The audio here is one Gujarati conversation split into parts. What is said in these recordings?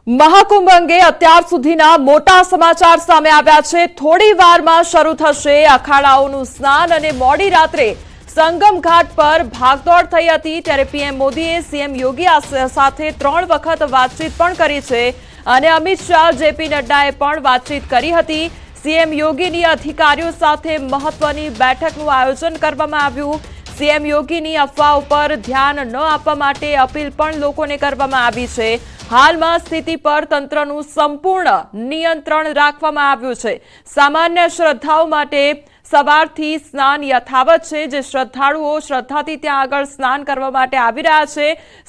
महाकुंभ अंगे અત્યાર સુધીના મોટા સમાચાર સામે આવ્યા છે। થોડી વારમાં શરૂ થશે અખાડાઓનું સ્નાન અને મોડી રાત્રે સંગમ ઘાટ પર ભાગદોડ થઈ હતી। ત્યારે પીએમ મોદીએ સીએમ યોગી સાથે 3 વખત વાતચીત પણ કરી છે અને અમિત શાહ જેપી નડ્ડાએ પણ વાતચીત કરી હતી। સીએમ યોગીની અધિકારીઓ સાથે મહત્વની બેઠકનું આયોજન કરવામાં આવ્યું। સીએમ યોગીની અફવા ઉપર ધ્યાન ન આપવા માટે અપીલ પણ લોકોને કરવામાં આવી છે। હાલમાં સ્થિતિ પર તંત્રનું સંપૂર્ણ નિયંત્રણ રાખવામાં આવ્યું છે। સામાન્ય શ્રદ્ધાળુઓ માટે સવારથી સ્નાન યથાવત છે। જે શ્રદ્ધાળુઓ શ્રદ્ધાથી ત્યાં આગળ સ્નાન કરવા માટે આવી રહ્યા છે,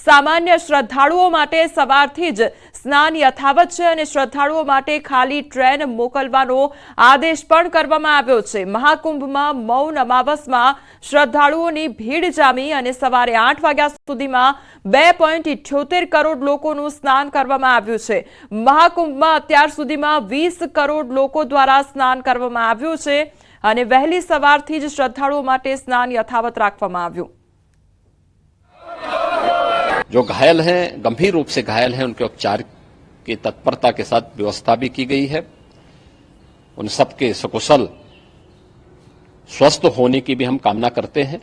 સામાન્ય શ્રદ્ધાળુઓ માટે સવારથી જ સ્નાન યથાવત છે અને શ્રદ્ધાળુઓ માટે ખાલી ટ્રેન મોકલવાનો આદેશ પણ કરવામાં આવ્યો છે। મહાકુંભમાં મૌન અમાવસમાં શ્રદ્ધાળુઓની ભીડ જામી અને સવારે 8 વાગ્યા સુધીમાં 2.78 કરોડ લોકોનું સ્નાન કરવામાં આવ્યું છે। મહાકુંભમાં અત્યાર સુધીમાં 20 કરોડ લોકો દ્વારા સ્નાન કરવામાં આવ્યું છે અને વહેલી સવારથી જ શ્રદ્ધાળુઓ માટે સ્નાન યથાવત રાખવામાં આવ્યું। जो घायल हैं, गंभीर रूप से घायल हैं, उनके उपचार की तत्परता के साथ व्यवस्था भी की गई है। उन सबके सकुशल स्वस्थ होने की भी हम कामना करते हैं।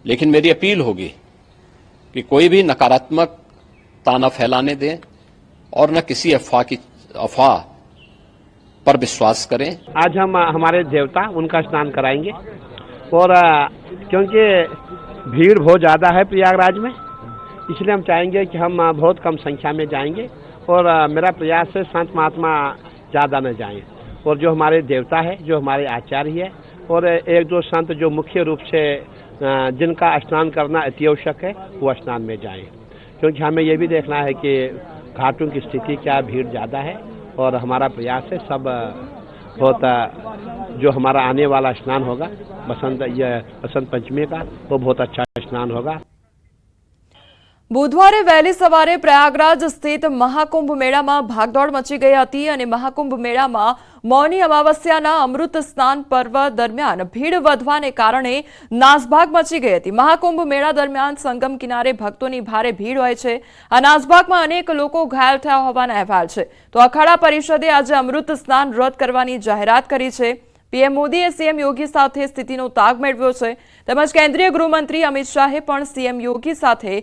लेकिन मेरी अपील होगी कि कोई भी नकारात्मक ताना फैलाने दें और न किसी अफवाह पर विश्वास करें। आज हम हमारे देवता उनका स्नान कराएंगे और क्योंकि भीड़ बहुत ज़्यादा है प्रयागराज में, इसलिए हम चाहेंगे कि हम बहुत कम संख्या में जाएंगे और मेरा प्रयास है संत महात्मा ज़्यादा न जाएं और जो हमारे देवता है, जो हमारे आचार्य है और एक दो संत जो मुख्य रूप से जिनका स्नान करना अत्यावश्यक है वो स्नान में जाएं, क्योंकि हमें ये भी देखना है कि घाटों की स्थिति क्या, भीड़ ज़्यादा है और हमारा प्रयास है सब बहुत जो हमारा आने वाला स्नान होगा बसंत पंचमी का वो बहुत अच्छा स्नान होगा। बुधवारे वहेली सवारे प्रयागराज स्थित महाकुंभ मेळामां भागदौड़ मची गई हती અને મહાકુંભ મેળામાં મૌની અમાવસ્યાના અમૃત સ્નાન પર્વ દરમિયાન ભીડ વધવાને કારણે નાસભાગ મચી ગઈ હતી। મહાકુંભ મેળા દરમિયાન સંગમ કિનારે ભક્તોની ભારે ભીડ હોય છે। આ નાસભાગમાં અનેક લોકો ઘાયલ થયા હોવાના અહેવાલ છે। તો અખાડા પરિષદે આજે અમૃત સ્નાન રદ કરવાની જાહેરાત કરી છે। પીએમ મોદીએ સીએમ યોગી સાથે સ્થિતિનો તાગ મેળવ્યો છે તેમજ કેન્દ્રીય ગૃહમંત્રી અમિત શાહે પણ સીએમ યોગી સાથે